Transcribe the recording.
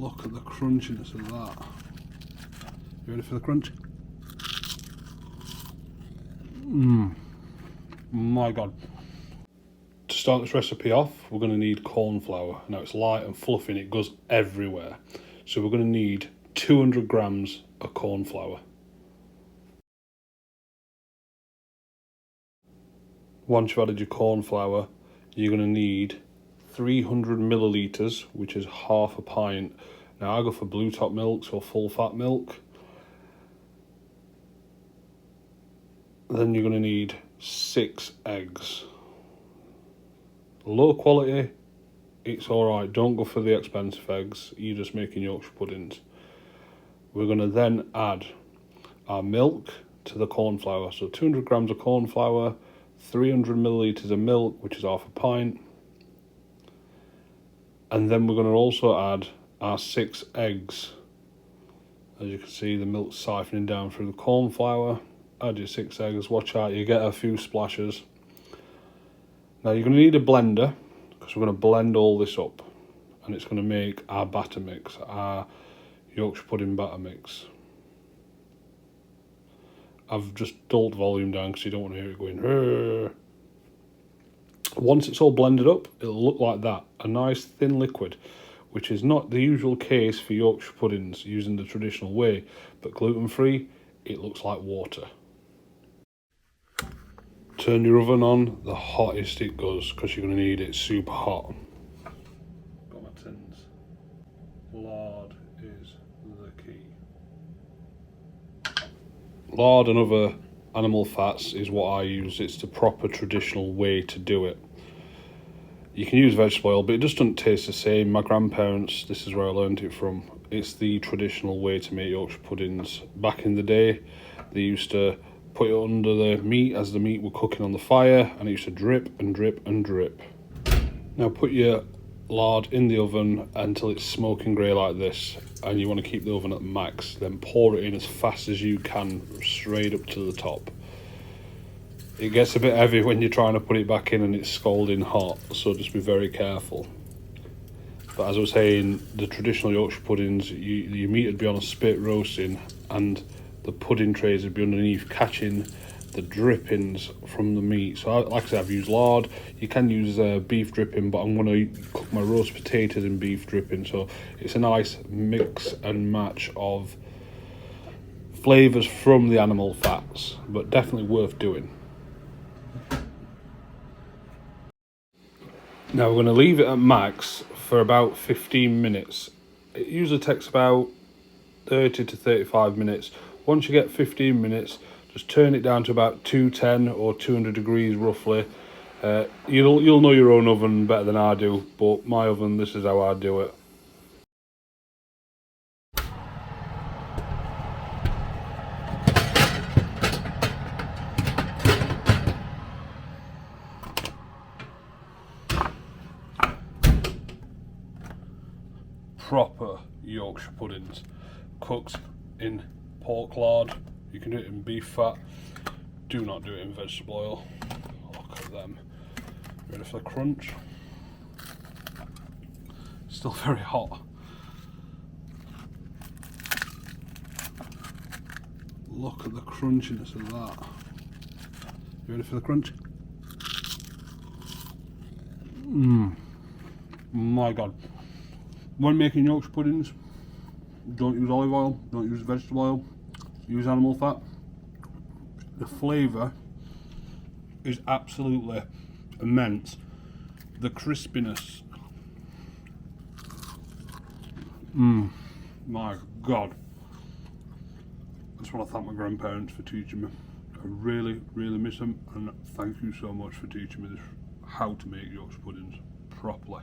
Look at the crunchiness of that. You ready for the crunch? My God. To start this recipe off, we're going to need corn flour. Now it's light and fluffy and it goes everywhere. So we're going to need 200 grams of corn flour. Once you've added your corn flour, you're going to need 300 millilitres, which is half a pint. Now I go for blue top milk, so full fat milk. Then you're going to need 6 eggs. Low quality, it's alright, don't go for the expensive eggs, you're just making Yorkshire puddings. We're going to then add our milk to the corn flour. So 200 grams of corn flour, 300 millilitres of milk, which is half a pint. And then we're going to also add our 6 eggs. As you can see, the milk's siphoning down through the corn flour. Add your 6 eggs, watch out, you get a few splashes. Now you're going to need a blender, because we're going to blend all this up. And it's going to make our batter mix, our Yorkshire pudding batter mix. I've just dulled volume down because you don't want to hear it going. Rrr. Once it's all blended up, it'll look like that, a nice thin liquid, which is not the usual case for Yorkshire puddings using the traditional way, but gluten-free, it looks like water. Turn your oven on the hottest it goes, because you're going to need it super hot. Got my tins. Lard is the key. Lard and other animal fats is what I use. It's the proper traditional way to do it. You can use vegetable oil, but it just doesn't taste the same. My grandparents, this is where I learned it from. It's the traditional way to make Yorkshire puddings. Back in the day, they used to put it under the meat as the meat were cooking on the fire, and it used to drip and drip and drip. Now put your lard in the oven until it's smoking grey like this, and you want to keep the oven at max. Then pour it in as fast as you can, straight up to the top. It gets a bit heavy when you're trying to put it back in and it's scalding hot, so just be very careful. But as I was saying, the traditional Yorkshire puddings, your meat would be on a spit roasting, and the pudding trays would be underneath catching the drippings from the meat. So like I said, I've used lard. You can use beef dripping, but I'm going to cook my roast potatoes in beef dripping, so it's a nice mix and match of flavours from the animal fats, but definitely worth doing. Now we're going to leave it at max for about 15 minutes. It usually takes about 30 to 35 minutes. Once you get 15 minutes, just turn it down to about 210 or 200 degrees roughly. You'll know your own oven better than I do, but my oven, this is how I do it. Proper Yorkshire puddings, cooked in pork lard. You can do it in beef fat. Do not do it in vegetable oil. Look at them. Ready for the crunch? Still very hot. Look at the crunchiness of that. You ready for the crunch? My God. When making Yorkshire puddings, don't use olive oil, don't use vegetable oil, use animal fat. The flavour is absolutely immense. The crispiness. My God. I just want to thank my grandparents for teaching me. I really, really miss them, and thank you so much for teaching me this, how to make Yorkshire puddings properly.